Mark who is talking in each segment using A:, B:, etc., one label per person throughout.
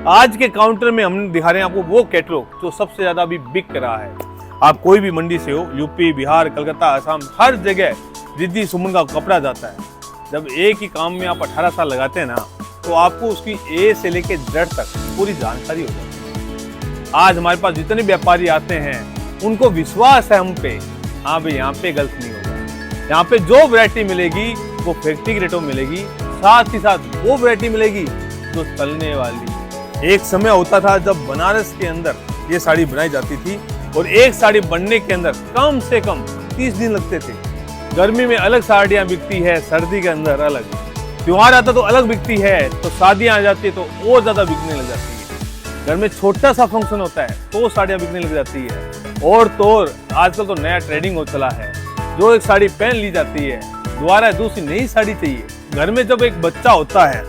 A: आज के काउंटर में हम दिखा रहे हैं आपको वो कैटलॉग जो सबसे ज्यादा अभी बिक रहा है। आप कोई भी मंडी से हो, यूपी, बिहार, कलकत्ता, असम, हर जगह रिद्धि सुमन का कपड़ा जाता है। जब एक ही काम में आप 18 साल लगाते हैं ना, तो आपको उसकी ए से लेके जेड तक पूरी जानकारी हो जाती है। आज हमारे पास जितने व्यापारी आते हैं उनको विश्वास है हम पे, हाँ भाई यहाँ पे गलत नहीं होगा। यहाँ पे जो वैरायटी मिलेगी वो फैक्ट्री के रेटों में मिलेगी, साथ ही साथ वो वैरायटी मिलेगी जो चलने वाली। एक समय होता था जब बनारस के अंदर ये साड़ी बनाई जाती थी और एक साड़ी बनने के अंदर कम से कम 30 दिन लगते थे। गर्मी में अलग साड़ियाँ बिकती है, सर्दी के अंदर अलग। त्योहार आता तो अलग बिकती है, तो शादियाँ आ जाती है तो और ज्यादा बिकने लग जाती है। घर में छोटा सा फंक्शन होता है तो साड़ियाँ बिकने लग जाती है। और तो और आजकल तो नया ट्रेंडिंग हो चला है, जो एक साड़ी पहन ली जाती है दोबारा दूसरी नई साड़ी चाहिए। घर में जब एक बच्चा होता है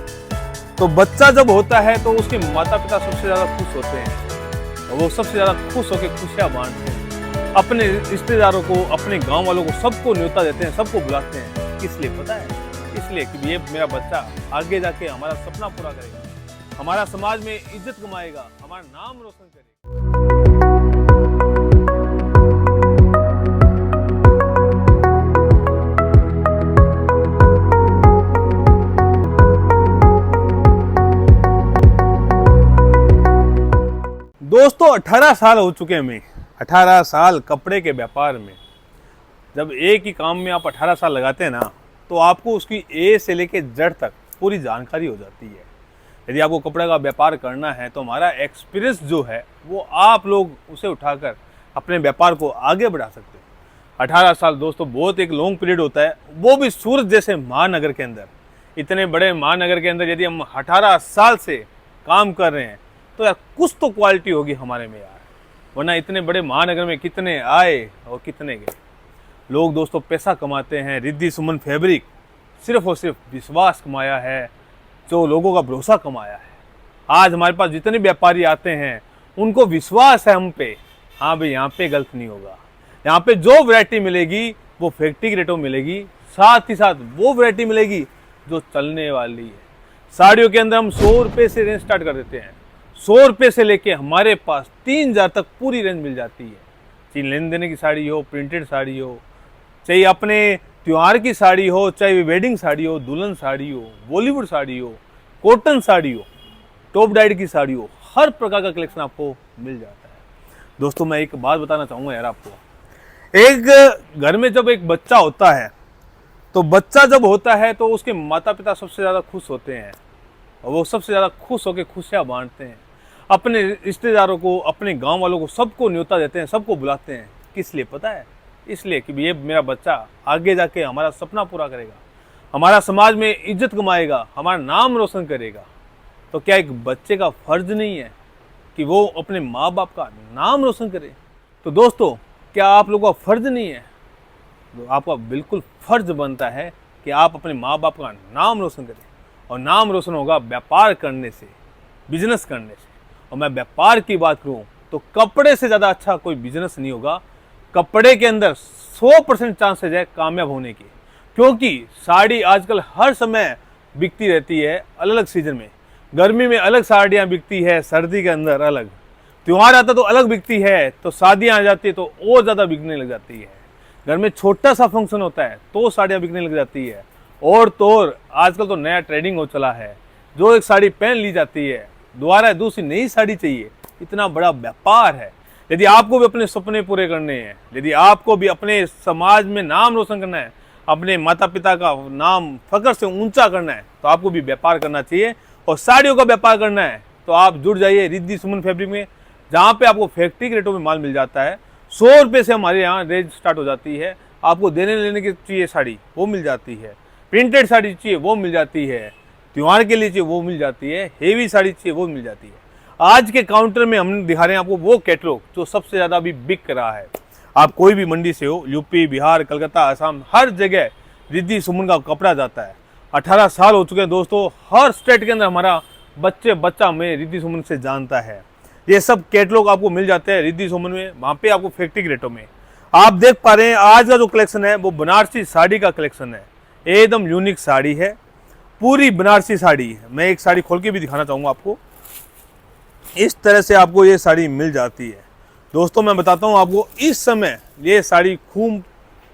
A: तो बच्चा जब होता है तो उसके माता पिता सबसे ज्यादा खुश होते हैं और वो सबसे ज्यादा खुश होकर खुशियां बांटते हैं। अपने रिश्तेदारों को, अपने गांव वालों को, सबको न्योता देते हैं, सबको बुलाते हैं। किस लिए पता है? इसलिए कि ये मेरा बच्चा आगे जाके हमारा सपना पूरा करेगा, हमारा समाज में इज्जत कमाएगा, हमारा नाम रोशन करेगा। दोस्तों 18 साल हो चुके हैं हमें, 18 साल कपड़े के व्यापार में। जब एक ही काम में आप 18 साल लगाते हैं ना, तो आपको उसकी ए से लेके जेड तक पूरी जानकारी हो जाती है। यदि आपको कपड़े का व्यापार करना है तो हमारा एक्सपीरियंस जो है वो आप लोग उसे उठाकर अपने व्यापार को आगे बढ़ा सकते हैं। 18 साल दोस्तों बहुत एक लॉन्ग पीरियड होता है, वो भी सूरत जैसे महानगर के अंदर। इतने बड़े महानगर के अंदर यदि हम 18 साल से काम कर रहे हैं तो यार कुछ तो क्वालिटी होगी हमारे में यार, वरना इतने बड़े महानगर में कितने आए और कितने गए। लोग दोस्तों पैसा कमाते हैं, रिद्धि सुमन फैब्रिक सिर्फ और सिर्फ विश्वास कमाया है, जो लोगों का भरोसा कमाया है। आज हमारे पास जितने व्यापारी आते हैं उनको विश्वास है हम पे, हाँ भाई यहाँ पे गलत नहीं होगा। यहाँ पे जो वैरायटी मिलेगी वो फैक्ट्री के रेटों में मिलेगी, साथ ही साथ वो वैरायटी मिलेगी जो चलने वाली है। साड़ियों के अंदर हम 100 रुपये से रेंज स्टार्ट कर देते हैं। 100 रुपये से लेके हमारे पास 3000 तक पूरी रेंज मिल जाती है। चाहे लेन देने की साड़ी हो, प्रिंटेड साड़ी हो, चाहे अपने त्योहार की साड़ी हो, चाहे वेडिंग साड़ी हो, दुल्हन साड़ी हो, बॉलीवुड साड़ी हो, कॉटन साड़ी हो, टॉप डाइड की साड़ी हो, हर प्रकार का कलेक्शन आपको मिल जाता है। दोस्तों मैं एक बात बताना चाहूँगा यार आपको, एक घर में जब एक बच्चा होता है तो बच्चा जब होता है तो उसके माता पिता सबसे ज़्यादा खुश होते हैं और वो सबसे ज़्यादा खुश होकर खुशियाँ बांटते हैं। अपने रिश्तेदारों को, अपने गांव वालों को, सबको न्योता देते हैं, सबको बुलाते हैं। किस लिए पता है? इसलिए कि ये मेरा बच्चा आगे जाके हमारा सपना पूरा करेगा, हमारा समाज में इज्जत कमाएगा, हमारा नाम रोशन करेगा। तो क्या एक बच्चे का फर्ज नहीं है कि वो अपने माँ बाप का नाम रोशन करे? तो दोस्तों क्या आप लोगों का फर्ज नहीं है? तो आपका बिल्कुल फर्ज बनता है कि आप अपने माँ बाप का नाम रोशन करें। और नाम रोशन होगा व्यापार करने से, बिजनेस करने से। और मैं व्यापार की बात करूं तो कपड़े से ज़्यादा अच्छा कोई बिजनेस नहीं होगा। कपड़े के अंदर 100% चांसेज है कामयाब होने की, क्योंकि साड़ी आजकल हर समय बिकती रहती है, अलग अलग सीजन में। गर्मी में अलग साड़ियाँ बिकती है, सर्दी के अंदर अलग। त्योहार आता तो अलग बिकती है, तो शादियाँ आ जाती है तो और ज़्यादा बिकने लग जाती है। घर में छोटा सा फंक्शन होता है तो साड़ियाँ बिकने लग जाती है। और तो और आजकल तो नया ट्रेंडिंग हो चला है, जो एक साड़ी पहन ली जाती है दोबारा दूसरी नई साड़ी चाहिए। इतना बड़ा व्यापार है। यदि आपको भी अपने सपने पूरे करने हैं, यदि आपको भी अपने समाज में नाम रोशन करना है, अपने माता पिता का नाम फख्र से ऊंचा करना है, तो आपको भी व्यापार करना चाहिए। और साड़ियों का व्यापार करना है तो आप जुड़ जाइए रिद्धि सुमन फैब्रिक में, जहाँ पे आपको फैक्ट्री के रेटों में माल मिल जाता है। 100 रुपये से हमारे यहाँ रेंज स्टार्ट हो जाती है। आपको देने लेने की चाहिए साड़ी वो मिल जाती है, प्रिंटेड साड़ी चाहिए वो मिल जाती है, त्योहार के लिए चाहिए वो मिल जाती है, हेवी साड़ी चाहिए वो मिल जाती है। आज के काउंटर में हम दिखा रहे हैं आपको वो कैटलॉग जो सबसे ज़्यादा अभी बिक रहा है। आप कोई भी मंडी से हो, यूपी, बिहार, कलकत्ता, असम, हर जगह रिद्धि सुमन का कपड़ा जाता है। 18 साल हो चुके हैं दोस्तों, हर स्टेट के अंदर हमारा बच्चा हमें रिद्धि सुमन से जानता है। ये सब कैटलॉग आपको मिल जाते हैं रिद्धि सुमन में, वहाँ पे आपको फैक्ट्री के रेटों में। आप देख पा रहे हैं आज का जो कलेक्शन है वो बनारसी साड़ी का कलेक्शन है। एकदम यूनिक साड़ी है, पूरी बनारसी साड़ी है। मैं एक साड़ी खोल के भी दिखाना चाहूँगा आपको। इस तरह से आपको ये साड़ी मिल जाती है। दोस्तों मैं बताता हूँ आपको, इस समय ये साड़ी खूब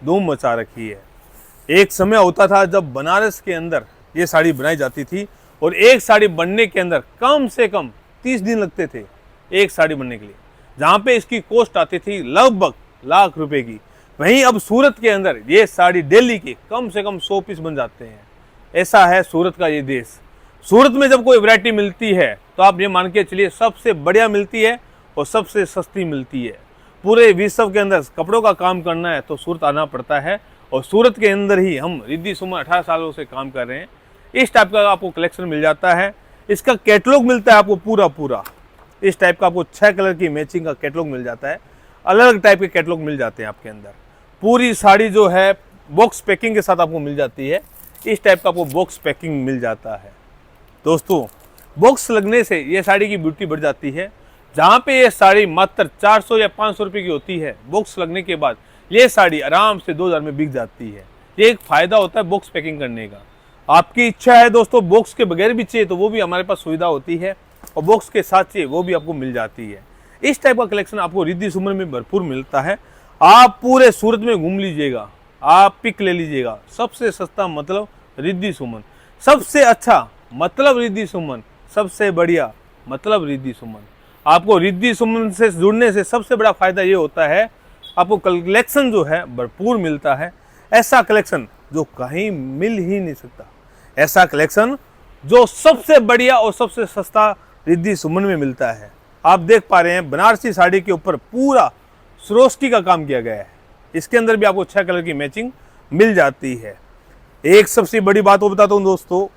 A: धूम मचा रखी है। एक समय होता था जब बनारस के अंदर ये साड़ी बनाई जाती थी और एक साड़ी बनने के अंदर कम से कम 30 दिन लगते थे एक साड़ी बनने के लिए, जहाँ पे इसकी कॉस्ट आती थी लगभग लाख रुपए की। वहीं अब सूरत के अंदर ये साड़ी डेली के कम से कम 100 पीस बन जाते हैं। ऐसा है सूरत का ये देश। सूरत में जब कोई वैरायटी मिलती है तो आप ये मान के चलिए सबसे बढ़िया मिलती है और सबसे सस्ती मिलती है। पूरे विश्व के अंदर कपड़ों का काम करना है तो सूरत आना पड़ता है, और सूरत के अंदर ही हम रिद्धि सुमन 18 सालों से काम कर रहे हैं। इस टाइप का आपको कलेक्शन मिल जाता है। इसका कैटलॉग मिलता है आपको पूरा इस टाइप का। आपको 6 कलर की मैचिंग का कैटलॉग मिल जाता है। अलग अलग टाइप के कैटलॉग मिल जाते हैं आपके अंदर। पूरी साड़ी जो है बॉक्स पैकिंग के साथ आपको मिल जाती है। इस टाइप का आपको बॉक्स पैकिंग मिल जाता है। दोस्तों बॉक्स लगने से ये साड़ी की ब्यूटी बढ़ जाती है। जहाँ पे ये साड़ी मात्र 400 या 500 रुपये की होती है, बॉक्स लगने के बाद ये साड़ी आराम से 2000 में बिक जाती है। ये एक फ़ायदा होता है बॉक्स पैकिंग करने का। आपकी इच्छा है दोस्तों बॉक्स के बगैर भी चाहिए तो वो भी हमारे पास सुविधा होती है, और बॉक्स के साथ चाहिए वो भी आपको मिल जाती है। इस टाइप का कलेक्शन आपको रिद्धि सुमन में भरपूर मिलता है। आप पूरे सूरत में घूम लीजिएगा, आप पिक ले लीजिएगा। सबसे सस्ता मतलब रिद्धि सुमन, सबसे अच्छा मतलब रिद्धि सुमन, सबसे बढ़िया मतलब रिद्धि सुमन। आपको रिद्धि सुमन से जुड़ने से सबसे बड़ा फायदा ये होता है आपको कलेक्शन जो है भरपूर मिलता है। ऐसा कलेक्शन जो कहीं मिल ही नहीं सकता, ऐसा कलेक्शन जो सबसे बढ़िया और सबसे सस्ता रिद्धि सुमन में मिलता है। आप देख पा रहे हैं बनारसी साड़ी के ऊपर पूरा सरोस्की का काम किया गया है। इसके अंदर भी आपको 6 कलर की मैचिंग मिल जाती है। एक सबसे बड़ी बात वो बताता हूँ दोस्तों,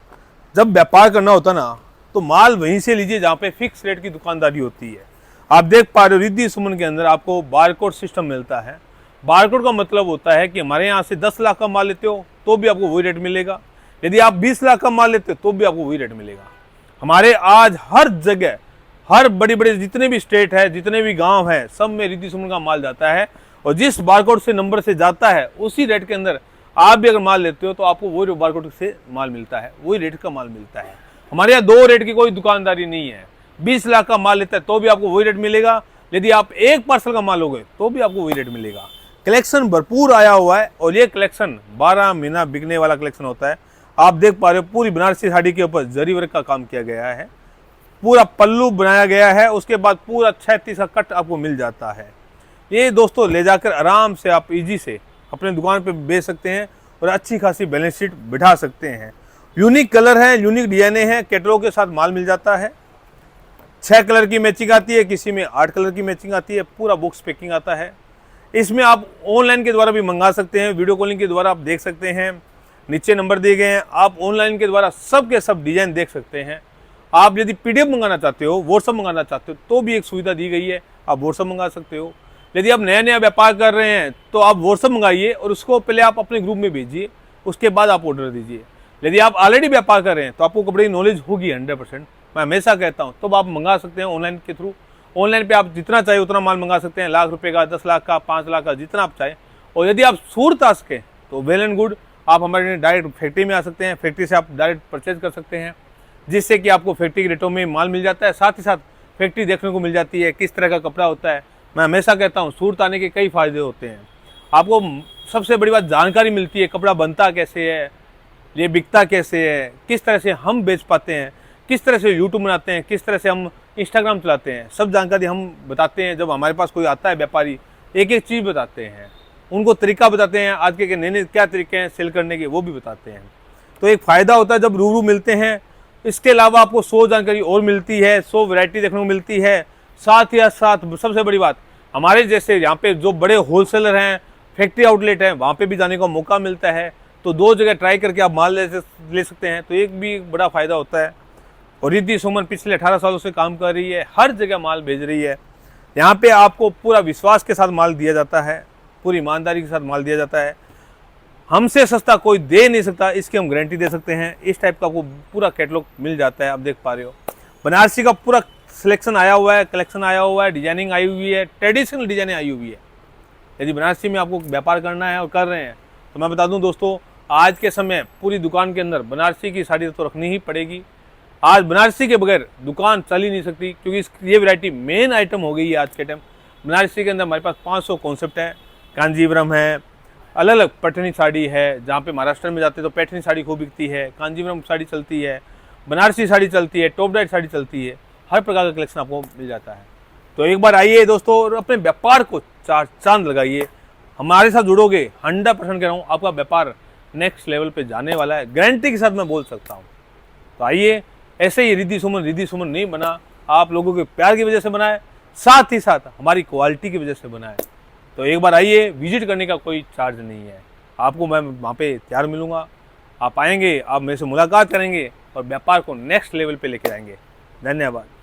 A: जब व्यापार करना होता ना तो माल वहीं से लीजिए जहाँ पे फिक्स रेट की दुकानदारी होती है। आप देख पा रहे हो रिद्धि सुमन के अंदर आपको बारकोड सिस्टम मिलता है। बारकोड का मतलब होता है कि हमारे यहाँ से 10 लाख का माल लेते हो तो भी आपको वही रेट मिलेगा, यदि आप 20 लाख का माल लेते हो तो भी आपको वही रेट मिलेगा। हमारे आज हर जगह, हर बड़े बड़े जितने भी स्टेट है, जितने भी गांव है, सब में रिद्धि सुमन का माल जाता है, और जिस बारकोड से नंबर से जाता है उसी रेट के अंदर आप भी अगर माल लेते हो तो आपको वही बारकोड से माल मिलता है, वही रेट का माल मिलता है। हमारे यहाँ 2 रेट की कोई दुकानदारी नहीं है। 20 लाख का माल लेता है तो भी आपको वही रेट मिलेगा, यदि आप 1 पार्सल का माल लोगे तो भी आपको वही रेट मिलेगा। कलेक्शन भरपूर आया हुआ है, और ये कलेक्शन 12 महीना बिकने वाला कलेक्शन होता है। आप देख पा रहे हो पूरी बनारसी साड़ी के ऊपर जरी वर्क का काम किया गया है, पूरा पल्लू बनाया गया है, उसके बाद पूरा 36 का कट आपको मिल जाता है। ये दोस्तों ले जाकर आराम से आप इजी से अपने दुकान पे बेच सकते हैं और अच्छी खासी बैलेंस शीट बिठा सकते हैं। यूनिक कलर है, यूनिक डिजाइने हैं, कैटलॉग के साथ माल मिल जाता है। 6 कलर की मैचिंग आती है, किसी में 8 कलर की मैचिंग आती है, पूरा बॉक्स पैकिंग आता है। इसमें आप ऑनलाइन के द्वारा भी मंगा सकते हैं, वीडियो कॉलिंग के द्वारा आप देख सकते हैं। नीचे नंबर दिए गए हैं, आप ऑनलाइन के द्वारा सब के सब डिजाइन देख सकते हैं। आप यदि PDF मंगाना चाहते हो, व्हाट्सअप मंगाना चाहते हो तो भी एक सुविधा दी गई है, आप व्हाट्सअप मंगा सकते हो। यदि आप नया नया व्यापार कर रहे हैं तो आप व्हाट्सअप मंगाइए और उसको पहले आप अपने ग्रुप में भेजिए, उसके बाद आप ऑर्डर दीजिए। यदि आप ऑलरेडी व्यापार कर रहे हैं तो आपको कपड़े की नॉलेज होगी 100%, मैं हमेशा कहता हूं, तो आप मंगा सकते हैं ऑनलाइन के थ्रू। ऑनलाइन पे आप जितना चाहिए उतना माल मंगा सकते हैं, लाख रुपए का, 10 लाख का, 5 लाख का, जितना आप चाहें। और यदि आप सूरत आ सकें तो वेल एंड गुड, आप हमारे डायरेक्ट फैक्ट्री में आ सकते हैं, फैक्ट्री से आप डायरेक्ट परचेज कर सकते हैं, जिससे कि आपको फैक्ट्री के रेटों में माल मिल जाता है। साथ ही साथ फैक्ट्री देखने को मिल जाती है, किस तरह का कपड़ा होता है। मैं हमेशा कहता हूँ सूरत आने के कई फायदे होते हैं। आपको सबसे बड़ी बात जानकारी मिलती है, कपड़ा बनता कैसे है, ये बिकता कैसे है, किस तरह से हम बेच पाते हैं, किस तरह से यूट्यूब बनाते हैं, किस तरह से हम इंस्टाग्राम चलाते हैं, सब जानकारी हम बताते हैं। जब हमारे पास कोई आता है व्यापारी, एक एक चीज़ बताते हैं, उनको तरीका बताते हैं, आज के नए नए क्या तरीके हैं सेल करने के वो भी बताते हैं। तो एक फ़ायदा होता है जब रूबरू मिलते हैं। इसके अलावा आपको 100 जानकारी और मिलती है, 100 वैरायटी देखने को मिलती है। साथ ही साथ सबसे बड़ी बात, हमारे जैसे यहाँ पे जो बड़े होलसेलर हैं, फैक्ट्री आउटलेट हैं, वहाँ पे भी जाने का मौका मिलता है। तो 2 जगह ट्राई करके आप माल ले सकते हैं, तो एक भी बड़ा फ़ायदा होता है। और रिद्धि सुमन पिछले 18 सालों से काम कर रही है, हर जगह माल भेज रही है। यहाँ पे आपको पूरा विश्वास के साथ माल दिया जाता है, पूरी ईमानदारी के साथ माल दिया जाता है। हमसे सस्ता कोई दे नहीं सकता, इसकी हम गारंटी दे सकते हैं। इस टाइप का आपको पूरा कैटलॉग मिल जाता है। आप देख पा रहे हो बनारसी का पूरा सिलेक्शन आया हुआ है, कलेक्शन आया हुआ है, डिजाइनिंग आई हुई है, ट्रेडिशनल डिजाइनिंग आई हुई है। यदि बनारसी में आपको व्यापार करना है और कर रहे हैं तो मैं बता दूं दोस्तों, आज के समय पूरी दुकान के अंदर बनारसी की साड़ी तो रखनी ही पड़ेगी। आज बनारसी के बगैर दुकान चल ही नहीं सकती, क्योंकि ये वैरायटी मेन आइटम हो गई है आज के टाइम। बनारसी के अंदर हमारे पास 500 कॉन्सेप्ट है। कांजीवरम है, अलग अलग पैठनी साड़ी है, जहाँ पे महाराष्ट्र में जाते हैं तो पैठनी साड़ी खूब बिकती है, कांजीवरम साड़ी चलती है, बनारसी साड़ी चलती है, टॉप डाइट साड़ी चलती है, हर प्रकार का कलेक्शन आपको मिल जाता है। तो एक बार आइए दोस्तों और अपने व्यापार को चार चांद लगाइए। हमारे साथ जुड़ोगे 100% कह रहा हूँ, आपका व्यापार नेक्स्ट लेवल पे जाने वाला है, गारंटी के साथ मैं बोल सकता हूँ। तो आइए, ऐसे ही रिद्धि सुमन नहीं बना, आप लोगों के प्यार की वजह से बना है, साथ ही साथ हमारी क्वालिटी की वजह से बना है। तो एक बार आइए, विजिट करने का कोई चार्ज नहीं है, आपको मैं वहाँ पे तैयार मिलूँगा। आप आएंगे, आप मेरे से मुलाकात करेंगे और व्यापार को नेक्स्ट लेवल पे लेके जाएंगे। धन्यवाद।